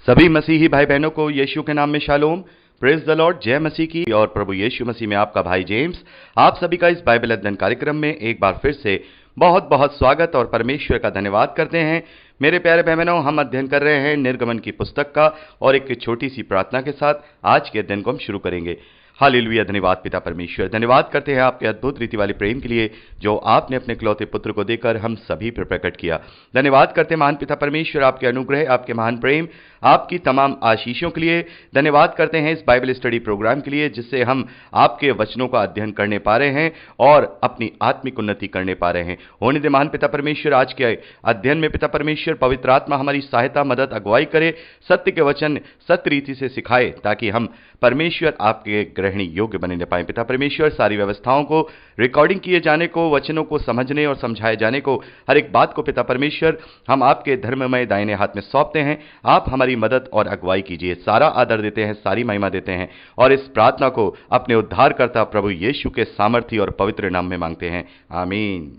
सभी मसीही भाई बहनों को यीशु के नाम में शालोम, प्रेज द लॉर्ड, जय मसीह की। और प्रभु यीशु मसीह में आपका भाई जेम्स आप सभी का इस बाइबल अध्ययन कार्यक्रम में एक बार फिर से बहुत बहुत स्वागत और परमेश्वर का धन्यवाद करते हैं। मेरे प्यारे भाई बहनों, हम अध्ययन कर रहे हैं निर्गमन की पुस्तक का और एक छोटी सी प्रार्थना के साथ आज के अध्ययन को हम शुरू करेंगे। हालेलुया, धन्यवाद पिता परमेश्वर, धन्यवाद करते हैं आपके अद्भुत रीति वाले प्रेम के लिए जो आपने अपने इकलौते पुत्र को देकर हम सभी पर प्रकट किया। धन्यवाद करते हैं महान पिता परमेश्वर आपके अनुग्रह, आपके महान प्रेम, आपकी तमाम आशीषों के लिए। धन्यवाद करते हैं इस बाइबल स्टडी प्रोग्राम के लिए जिससे हम आपके वचनों का अध्ययन करने पा रहे हैं और अपनी आत्मिक उन्नति करने पा रहे हैं। होने दे महान पिता परमेश्वर, आज के अध्ययन में पिता परमेश्वर पवित्र आत्मा हमारी सहायता, मदद, अगुवाई करे, सत्य के वचन सत्य रीति से सिखाए ताकि हम परमेश्वर आपके ग्रहणी योग्य बने पाए। पिता परमेश्वर, सारी व्यवस्थाओं को, रिकॉर्डिंग किए जाने को, वचनों को समझने और समझाए जाने को, हर एक बात को पिता परमेश्वर हम आपके धर्ममय दाहिने हाथ में सौंपते हैं। आप हमारी मदद और अगुवाई कीजिए। सारा आदर देते हैं, सारी महिमा देते हैं और इस प्रार्थना को अपने उद्धारकर्ता प्रभु यीशु के सामर्थी और पवित्र नाम में मांगते हैं, आमीन।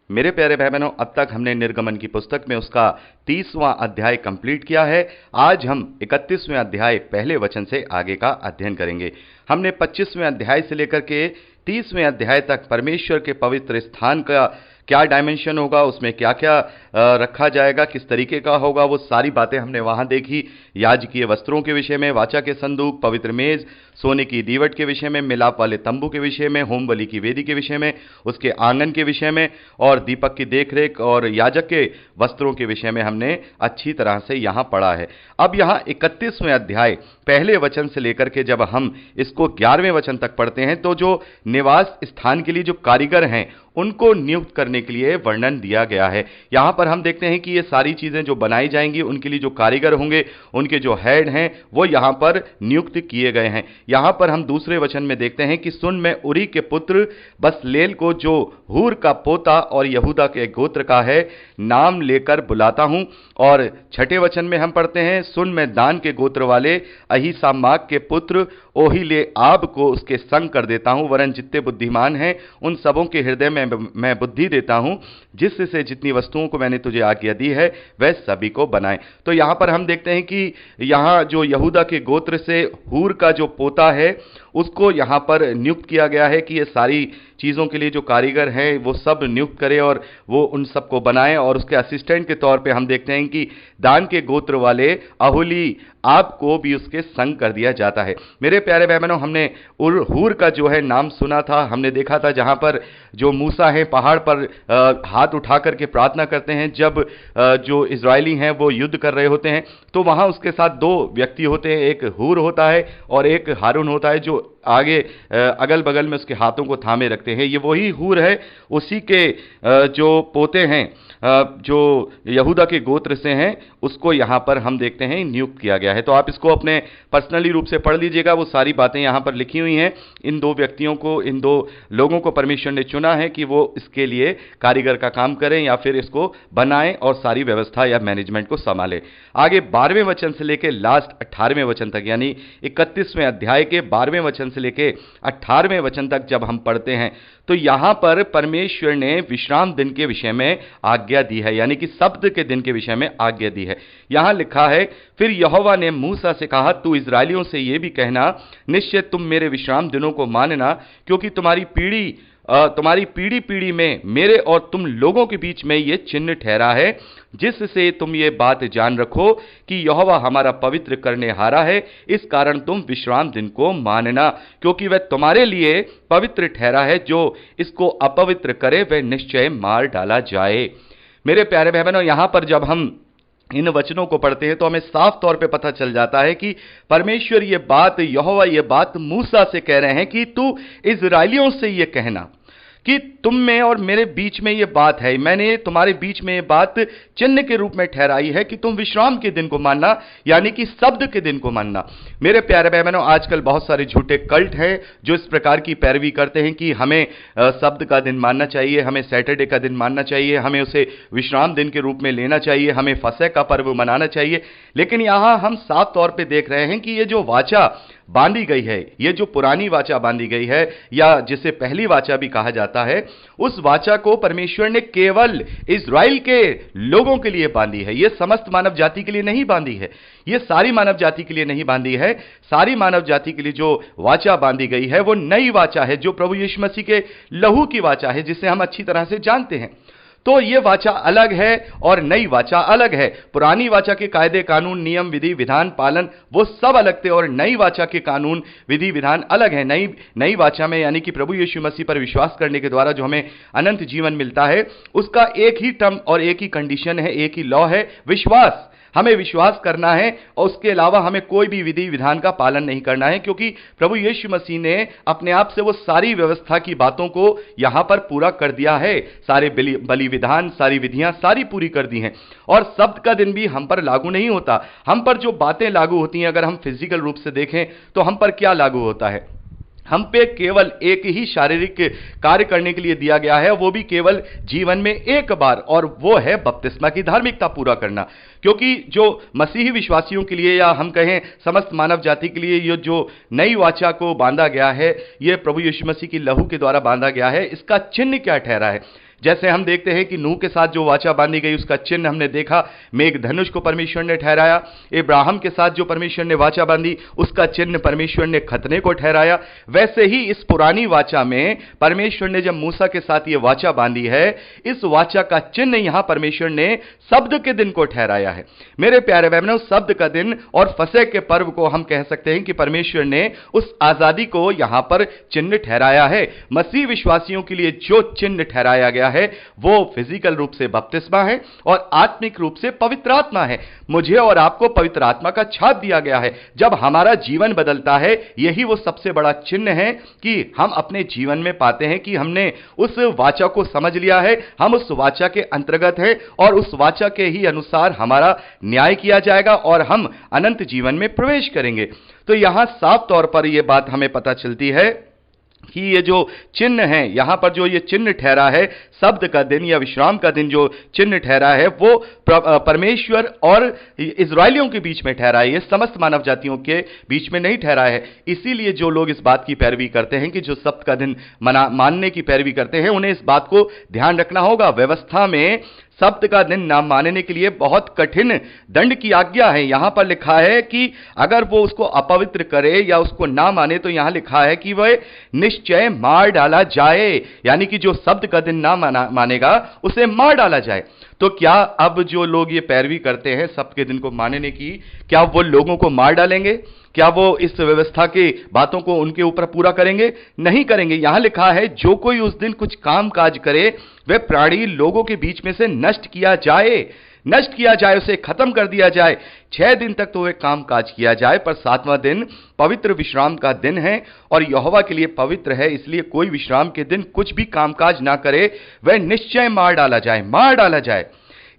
मेरे प्यारे भाई बहनों, अब तक हमने निर्गमन की पुस्तक में उसका 30वां अध्याय कंप्लीट किया है। आज हम 31वें अध्याय पहले वचन से आगे का अध्ययन करेंगे। हमने 25वें अध्याय से लेकर के 30वें अध्याय तक परमेश्वर के पवित्र स्थान का क्या डायमेंशन होगा, उसमें क्या क्या रखा जाएगा, किस तरीके का होगा, वो सारी बातें हमने वहां देखी। याजकीय वस्त्रों के विषय में, वाचा के संदूक, पवित्र मेज, सोने की दीवट के विषय में, मिलाप वाले तंबू के विषय में, होम बलि की वेदी के विषय में, उसके आंगन के विषय में और दीपक की देखरेख और याजक के वस्त्रों के विषय में हमने अच्छी तरह से यहां पढ़ा है। अब यहां 31वें अध्याय पहले वचन से लेकर के जब हम इसको 11वें वचन तक पढ़ते हैं तो जो निवास स्थान के लिए जो कारीगर हैं उनको नियुक्त करने के लिए वर्णन दिया गया है। यहां पर हम देखते हैं कि ये सारी चीजें जो बनाई जाएंगी उनके लिए जो कारीगर होंगे, उनके जो हेड हैं, वो यहां पर नियुक्त किए गए हैं। यहां पर हम दूसरे वचन में देखते हैं कि सुन, मैं उरी के पुत्र बसलेल को जो हूर का पोता और यहूदा के गोत्र का है नाम लेकर बुलाता हूं। और छठे वचन में हम पढ़ते हैं, सुन, मैं दान के गोत्र वाले अहीसामाक के पुत्र ओहीले आब को उसके संग कर देता हूं, वरन जितने बुद्धिमान हैं उन सबों के हृदय में मैं बुद्धि देता हूं, जिससे जितनी वस्तुओं को मैंने तुझे आज्ञा दी है वह सभी को बनाए। तो यहां पर हम देखते हैं कि यहां जो यहूदा के गोत्र से हूर का जो पोता है उसको यहां पर नियुक्त किया गया है कि ये सारी चीज़ों के लिए जो कारीगर हैं वो सब नियुक्त करे और वो उन सबको बनाए। और उसके असिस्टेंट के तौर पे हम देखते हैं कि दान के गोत्र वाले अहोली आपको भी उसके संग कर दिया जाता है। मेरे प्यारे भाई बहनों, हमने हूर का जो है नाम सुना था, हमने देखा था जहां पर जो मूसा है पहाड़ पर हाथ उठा करके प्रार्थना करते हैं जब जो इजरायली हैं वो युद्ध कर रहे होते हैं, तो वहां उसके साथ दो व्यक्ति होते हैं, एक हूर होता है और एक हारून होता है जो आगे अगल बगल में उसके हाथों को थामे रखते हैं। ये वही हूर है, उसी के जो पोते हैं जो यहूदा के गोत्र से हैं, उसको यहां पर हम देखते हैं नियुक्त किया गया है। तो आप इसको अपने पर्सनली रूप से पढ़ लीजिएगा, वो सारी बातें यहां पर लिखी हुई हैं। इन दो व्यक्तियों को, इन दो लोगों को परमेश्वर ने चुना है कि वो इसके लिए कारीगर का काम करें या फिर इसको बनाएं और सारी व्यवस्था या मैनेजमेंट को संभालें। आगे 12वें वचन से लेकर लास्ट 18वें वचन तक, यानी 31वें अध्याय के 12वें वचन से लेकर 18वें वचन तक जब हम पढ़ते हैं तो यहां पर परमेश्वर ने विश्राम दिन के विषय में आज्ञा दी है, यानी कि सब्त के दिन के विषय में आज्ञा दी है। यहां लिखा है, फिर यहोवा ने मूसा से कहा, तू इस्राएलियों से यह भी कहना, निश्चय तुम मेरे विश्राम दिनों को मानना, क्योंकि तुम्हारी पीढ़ी पीढ़ी में मेरे और तुम लोगों के बीच में यह चिन्ह ठहरा है, जिससे तुम ये बात जान रखो कि यहोवा हमारा पवित्र करने हारा है। इस कारण तुम विश्राम दिन को मानना, क्योंकि वह तुम्हारे लिए पवित्र ठहरा है। जो इसको अपवित्र करे वह निश्चय मार डाला जाए। मेरे प्यारे भाई बहनों, यहां पर जब हम इन वचनों को पढ़ते हैं तो हमें साफ तौर पे पता चल जाता है कि परमेश्वर ये बात, यहोवा ये बात मूसा से कह रहे हैं कि तू इजराइलियों से ये कहना कि तुम में और मेरे बीच में ये बात है, मैंने तुम्हारे बीच में ये बात चिन्ह के रूप में ठहराई है कि तुम विश्राम के दिन को मानना, यानी कि शब्द के दिन को मानना। मेरे प्यारे भाई बहनों, आजकल बहुत सारे झूठे कल्ट हैं जो इस प्रकार की पैरवी करते हैं कि हमें शब्द का दिन मानना चाहिए, हमें सैटरडे का दिन मानना चाहिए, हमें उसे विश्राम दिन के रूप में लेना चाहिए, हमें फसह का पर्व मनाना चाहिए। लेकिन यहां हम साफ तौर पर देख रहे हैं कि ये जो वाचा बांधी गई है, ये जो पुरानी वाचा बांधी गई है, या जिसे पहली वाचा भी कहा जाता है, उस वाचा को परमेश्वर ने केवल इज़राइल के लोगों के लिए बांधी है। ये समस्त मानव जाति के लिए नहीं बांधी है, ये सारी मानव जाति के लिए नहीं बांधी है। सारी मानव जाति के लिए जो वाचा बांधी गई है वो नई वाचा है, जो प्रभु यीशु मसीह के लहू की वाचा है, जिसे हम अच्छी तरह से जानते हैं। तो ये वाचा अलग है और नई वाचा अलग है। पुरानी वाचा के कायदे, कानून, नियम, विधि, विधान, पालन वो सब अलग थे, और नई वाचा के कानून, विधि, विधान अलग है। नई वाचा में यानी कि प्रभु यीशु मसीह पर विश्वास करने के द्वारा जो हमें अनंत जीवन मिलता है, उसका एक ही टर्म और एक ही कंडीशन है, एक ही लॉ है, विश्वास। हमें विश्वास करना है और उसके अलावा हमें कोई भी विधि विधान का पालन नहीं करना है, क्योंकि प्रभु यीशु मसीह ने अपने आप से वो सारी व्यवस्था की बातों को यहां पर पूरा कर दिया है। सारे बलि विधान, सारी विधियां सारी पूरी कर दी हैं, और शब्द का दिन भी हम पर लागू नहीं होता। हम पर जो बातें लागू होती हैं, अगर हम फिजिकल रूप से देखें तो हम पर क्या लागू होता है? हम पे केवल एक ही शारीरिक कार्य करने के लिए दिया गया है, वो भी केवल जीवन में एक बार, और वो है बपतिस्मा की धार्मिकता पूरा करना। क्योंकि जो मसीही विश्वासियों के लिए, या हम कहें समस्त मानव जाति के लिए, ये जो नई वाचा को बांधा गया है, ये प्रभु यीशु मसीह की लहू के द्वारा बांधा गया है, इसका चिन्ह क्या ठहरा है? जैसे हम देखते हैं कि नूह के साथ जो वाचा बांधी गई, उसका चिन्ह हमने देखा, मेघ धनुष को परमेश्वर ने ठहराया। इब्राहिम के साथ जो परमेश्वर ने वाचा बांधी, उसका चिन्ह परमेश्वर ने खतने को ठहराया। वैसे ही इस पुरानी वाचा में परमेश्वर ने जब मूसा के साथ ये वाचा बांधी है, इस वाचा का चिन्ह यहां परमेश्वर ने शब्द के दिन को ठहराया है। मेरे प्यारे बहनों, शब्द का दिन और फसह के पर्व को हम कह सकते हैं कि परमेश्वर ने उस आजादी को यहां पर चिन्ह ठहराया है। मसीह विश्वासियों के लिए जो चिन्ह ठहराया गया है, वो फिजिकल रूप से बपतिस्मा है और आत्मिक रूप से पवित्र आत्मा है। मुझे और आपको पवित्र आत्मा का छाप दिया गया है। जब हमारा जीवन बदलता है, यही वो सबसे बड़ा चिन्ह है कि हम अपने जीवन में पाते हैं कि हमने उस वाचा को समझ लिया है, हम उस वाचा के अंतर्गत हैं, और उस वाचा के ही अनुसार हमारा न्याय किया जाएगा और हम अनंत जीवन में प्रवेश करेंगे। तो यहां साफ तौर पर यह बात हमें पता चलती है कि ये जो चिन्ह है, यहां पर जो ये चिन्ह ठहरा है, शब्द का दिन या विश्राम का दिन जो चिन्ह ठहरा है, वो परमेश्वर और इजराइलियों के बीच में ठहरा है, ये समस्त मानव जातियों के बीच में नहीं ठहरा है। इसीलिए जो लोग इस बात की पैरवी करते हैं कि जो शब्द का दिन मानने की पैरवी करते हैं, उन्हें इस बात को ध्यान रखना होगा। व्यवस्था में शब्द का दिन ना मानने के लिए बहुत कठिन दंड की आज्ञा है। यहां पर लिखा है कि अगर वो उसको अपवित्र करे या उसको ना माने, तो यहां लिखा है कि वह निश्चय मार डाला जाए, यानी कि जो शब्द का दिन ना मानेगा उसे मार डाला जाए। तो क्या अब जो लोग ये पैरवी करते हैं शब्द के दिन को मानने की, क्या वो लोगों को मार डालेंगे? क्या वो इस व्यवस्था की बातों को उनके ऊपर पूरा करेंगे? नहीं करेंगे। यहां लिखा है, जो कोई उस दिन कुछ काम काज करे, वह प्राणी लोगों के बीच में से नष्ट किया जाए, नष्ट किया जाए, उसे खत्म कर दिया जाए। 6 दिन तक तो वह काम काज किया जाए, पर 7वां दिन पवित्र विश्राम का दिन है और यहोवा के लिए पवित्र है। इसलिए कोई विश्राम के दिन कुछ भी कामकाज ना करे, वह निश्चय मार डाला जाए, मार डाला जाए।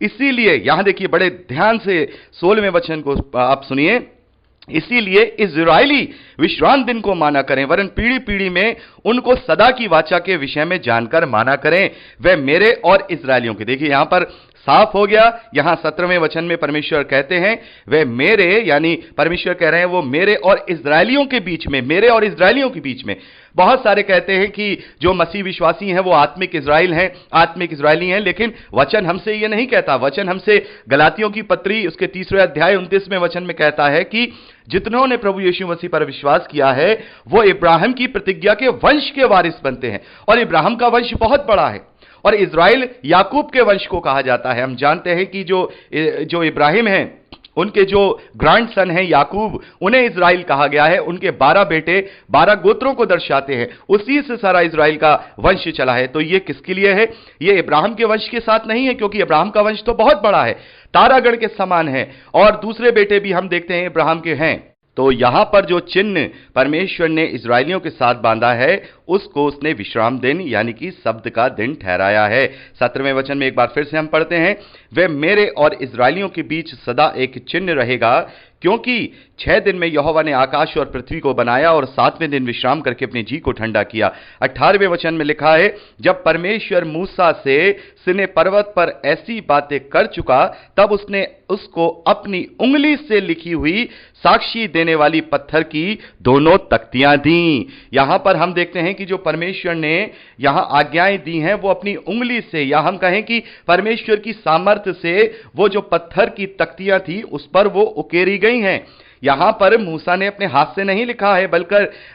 इसीलिए यहां देखिए, बड़े ध्यान से 16वें वचन को आप सुनिए। इसीलिए इजराइली विश्राम दिन को माना करें, वरन पीढ़ी पीढ़ी में उनको सदा की वाचा के विषय में जानकर माना करें, वे मेरे और इजराइलियों के। देखिए यहां पर साफ हो गया। यहां 17वें वचन में परमेश्वर कहते हैं वे मेरे, यानी परमेश्वर कह रहे हैं वो मेरे और इजराइलियों के बीच में, मेरे और इजराइलियों के बीच में। बहुत सारे कहते हैं कि जो मसीह विश्वासी हैं वो आत्मिक इजराइल हैं, आत्मिक इजरायली हैं, लेकिन वचन हमसे ये नहीं कहता। वचन हमसे गलातियों की पत्री उसके 3 अध्याय 29वें वचन में कहता है कि जितनों ने प्रभु यीशु मसीह पर विश्वास किया है, वो इब्राहिम की प्रतिज्ञा के वंश के वारिस बनते हैं। और इब्राहिम का वंश बहुत बड़ा है, और इजराइल याकूब के वंश को कहा जाता है। हम जानते हैं कि जो इब्राहिम हैं, उनके जो ग्रैंडसन हैं याकूब, उन्हें इजराइल कहा गया है। उनके 12 बेटे 12 गोत्रों को दर्शाते हैं, उसी से सारा इजराइल का वंश चला है। तो ये किसके लिए है? ये इब्राहिम के वंश के साथ नहीं है, क्योंकि इब्राहिम का वंश तो बहुत बड़ा है, तारागढ़ के समान है, और दूसरे बेटे भी हम देखते हैं इब्राहिम के हैं। तो यहां पर जो चिन्ह परमेश्वर ने इजराइलियों के साथ बांधा है, उसको उसने विश्राम दिन यानी कि शब्द का दिन ठहराया है। 17वें वचन में एक बार फिर से हम पढ़ते हैं, वह मेरे और इस्राएलियों के बीच सदा एक चिन्ह रहेगा, क्योंकि 6 दिन में यहोवा ने आकाश और पृथ्वी को बनाया और 7वें दिन विश्राम करके अपने जी को ठंडा किया। 18वें वचन में लिखा है, जब परमेश्वर मूसा से सिने पर्वत पर ऐसी बातें कर चुका, तब उसने उसको अपनी उंगली से लिखी हुई साक्षी देने वाली पत्थर की दोनों तख्तियां दी। यहां पर हम देखते हैं कि जो परमेश्वर ने यहां आज्ञाएं दी हैं वो अपनी उंगली से, या हम कहें कि परमेश्वर की सामर्थ्य से वो जो पत्थर की तख्तियां थी उस पर वो उकेरी गई हैं। यहां पर मूसा ने अपने हाथ से नहीं लिखा है,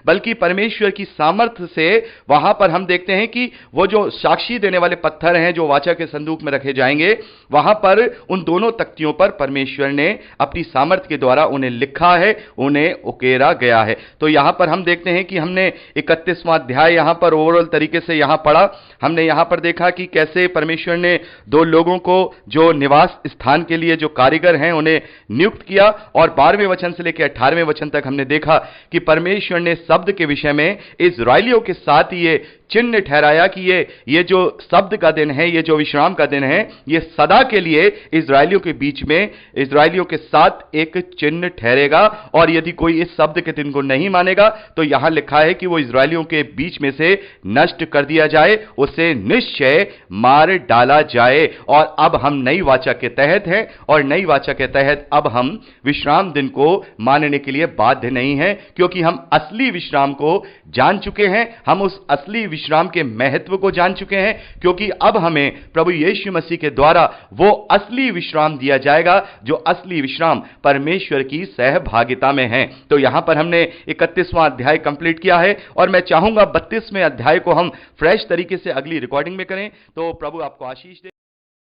बल्कि परमेश्वर की सामर्थ्य से वहां पर हम देखते हैं कि वो जो साक्षी देने वाले पत्थर हैं जो वाचा के संदूक में रखे जाएंगे, वहां पर उन दोनों तख्तियों पर परमेश्वर ने अपनी सामर्थ्य के द्वारा उन्हें लिखा है, उन्हें उकेरा गया है। तो यहां पर हम देखते हैं कि हमने 31वां अध्याय यहां पर ओवरऑल तरीके से यहां पढ़ा। हमने यहां पर देखा कि कैसे परमेश्वर ने 2 लोगों को जो निवास स्थान के लिए जो कारीगर हैं उन्हें नियुक्त किया, और 12वें वचन से लेकर 18वें वचन तक हमने देखा कि परमेश्वर ने शब्द के विषय में इस्राएलियों के साथ ये चिन्ह ठहराया कि ये जो शब्द का दिन है, ये जो विश्राम का दिन है, ये सदा के लिए इस्राएलियों के बीच में, इस्राएलियों के साथ एक चिन्ह ठहरेगा। और यदि कोई इस शब्द के दिन को नहीं मानेगा तो यहां लिखा है कि वो इस्राएलियों के बीच में से नष्ट कर दिया जाए, उसे निश्चय मार डाला जाए। और अब हम नई वाचा के तहत हैं, और नई वाचा के तहत अब हम विश्राम दिन को मानने के लिए बाध्य नहीं हैं, क्योंकि हम असली विश्राम को जान चुके हैं। हम उस असली विश्राम के महत्व को जान चुके हैं, क्योंकि अब हमें प्रभु यीशु मसीह के द्वारा वो असली विश्राम दिया जाएगा जो असली विश्राम परमेश्वर की सहभागिता में है। तो यहां पर हमने 31वां अध्याय कंप्लीट किया है, और मैं चाहूंगा 32वें अध्याय को हम फ्रेश तरीके से अगली रिकॉर्डिंग में करें। तो प्रभु आपको आशीष दे।